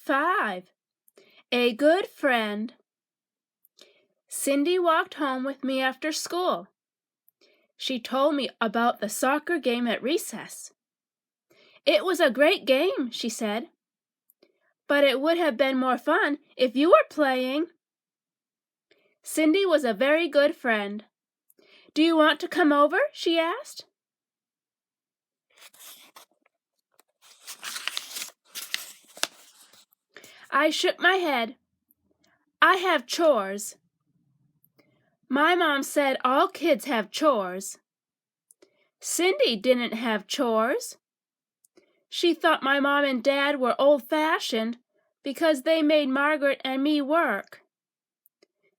5. A good friend. Cindy walked home with me after school. She told me about the soccer game at recess. It was a great game, she said. But it would have been more fun if you were playing. Cindy was a very good friend. Do you want to come over? She asked. I shook my head. I have chores. My mom said all kids have chores. Cindy didn't have chores. She thought my mom and dad were old-fashioned because they made Margaret and me work.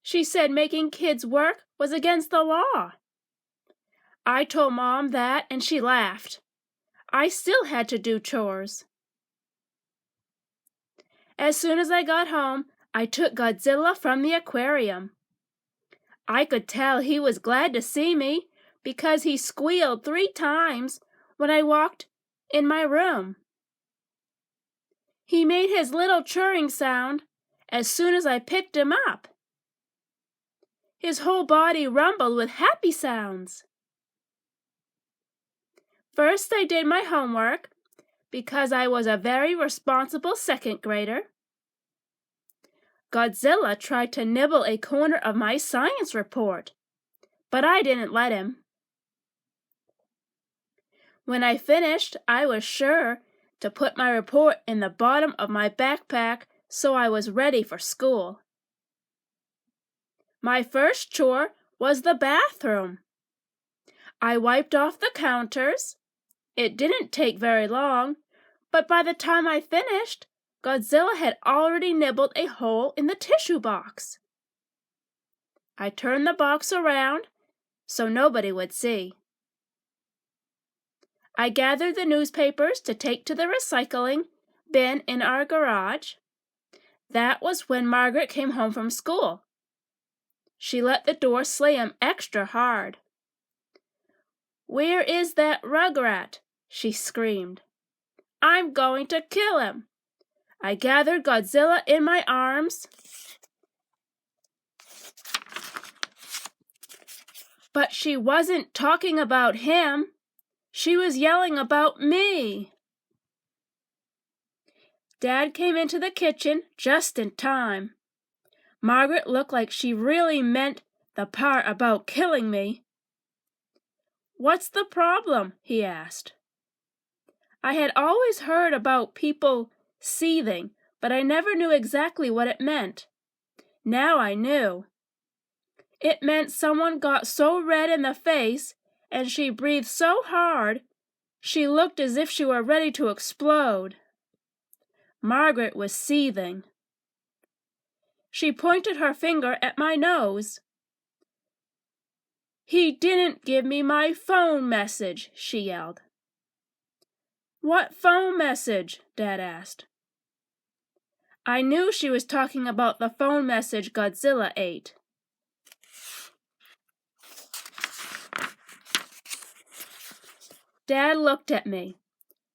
She said making kids work was against the law. I told Mom that and she laughed. I still had to do chores. As soon as I got home, I took Godzilla from the aquarium. I could tell he was glad to see me because he squealed 3 times when I walked in my room. He made his little churring sound as soon as I picked him up. His whole body rumbled with happy sounds. First, I did my homework because I was a very responsible 2nd grader. Godzilla tried to nibble a corner of my science report, but I didn't let him. When I finished, I was sure to put my report in the bottom of my backpack so I was ready for school. My first chore was the bathroom. I wiped off the counters. It didn't take very long, but by the time I finished, Godzilla had already nibbled a hole in the tissue box. I turned the box around so nobody would see. I gathered the newspapers to take to the recycling bin in our garage. That was when Margaret came home from school. She let the door slam extra hard. "Where is that rugrat?" she screamed. "I'm going to kill him." I gathered Godzilla in my arms, but she wasn't talking about him. She was yelling about me. Dad came into the kitchen just in time. Margaret looked like she really meant the part about killing me. "What's the problem?" he asked. I had always heard about people seething, but I never knew exactly what it meant. Now I knew. It meant someone got so red in the face and she breathed so hard, she looked as if she were ready to explode. Margaret was seething. She pointed her finger at my nose. "He didn't give me my phone message," she yelled. "What phone message?" Dad asked. I knew she was talking about the phone message Godzilla ate. Dad looked at me.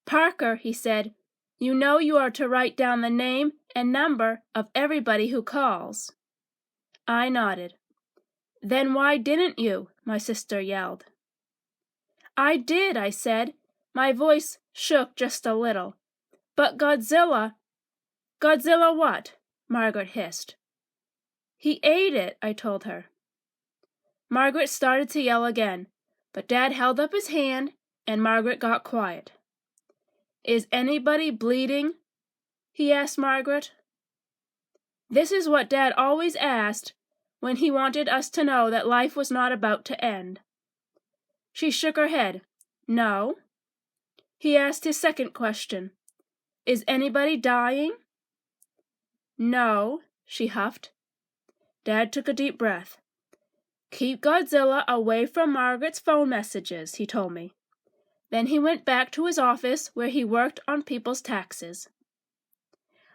"Parker," he said, "you know you are to write down the name and number of everybody who calls." I nodded. "Then why didn't you?" my sister yelled. "I did," I said. My voice shook just a little. "But Godzilla—" "Godzilla what?" Margaret hissed. "He ate it," I told her. Margaret started to yell again, but Dad held up his hand and Margaret got quiet. "Is anybody bleeding?" he asked Margaret. This is what Dad always asked when he wanted us to know that life was not about to end. She shook her head. "No." He asked his second question. "Is anybody dying?" "No," she huffed. Dad took a deep breath. "Keep Godzilla away from Margaret's phone messages," he told me. Then he went back to his office where he worked on people's taxes.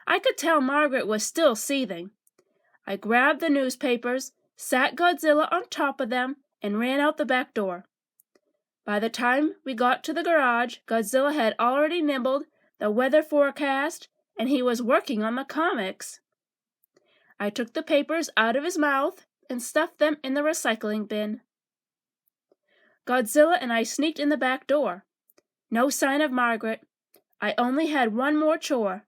I could tell Margaret was still seething. I grabbed the newspapers, sat Godzilla on top of them, and ran out the back door. By the time we got to the garage, Godzilla had already nibbled the weather forecast and he was working on the comics. I took the papers out of his mouth and stuffed them in the recycling bin. Godzilla and I sneaked in the back door. No sign of Margaret. I only had one more chore.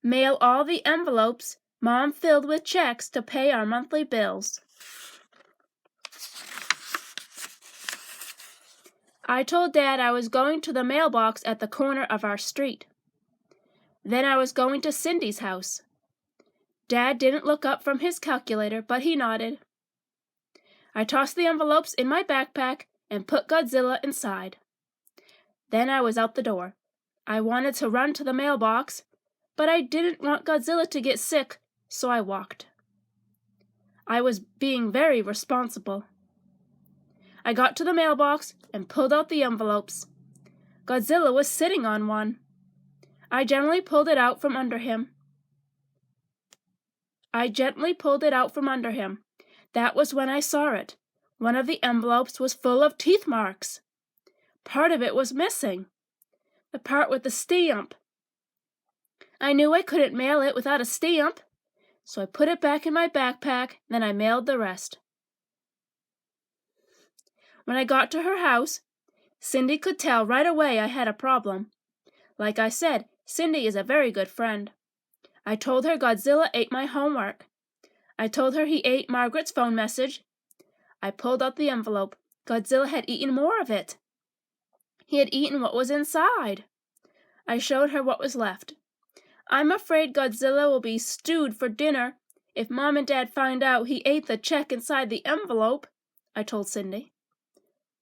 Mail all the envelopes Mom filled with checks to pay our monthly bills. I told Dad I was going to the mailbox at the corner of our street. Then I was going to Cindy's house. Dad didn't look up from his calculator, but he nodded. I tossed the envelopes in my backpack and put Godzilla inside. Then I was out the door. I wanted to run to the mailbox, but I didn't want Godzilla to get sick, so I walked. I was being very responsible. I got to the mailbox and pulled out the envelopes. Godzilla was sitting on one. I gently pulled it out from under him. That was when I saw it. One of the envelopes was full of teeth marks. Part of it was missing. The part with the stamp. I knew I couldn't mail it without a stamp, so I put it back in my backpack, then I mailed the rest. When I got to her house, Cindy could tell right away I had a problem. Like I said, Cindy is a very good friend. I told her Godzilla ate my homework. I told her he ate Margaret's phone message. I pulled out the envelope. Godzilla had eaten more of it. He had eaten what was inside. I showed her what was left. I'm afraid Godzilla will be stewed for dinner if Mom and Dad find out he ate the check inside the envelope, I told Cindy.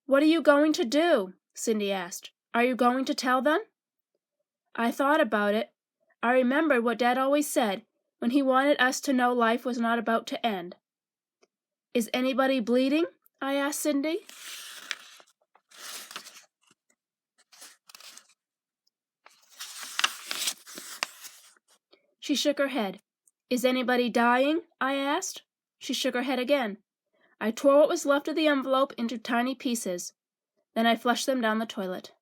What are you going to do? Cindy asked. Are you going to tell them? I thought about it. I remembered what Dad always said when he wanted us to know life was not about to end. Is anybody bleeding? I asked Cindy. She shook her head. Is anybody dying? I asked. She shook her head again. I tore what was left of the envelope into tiny pieces. Then I flushed them down the toilet.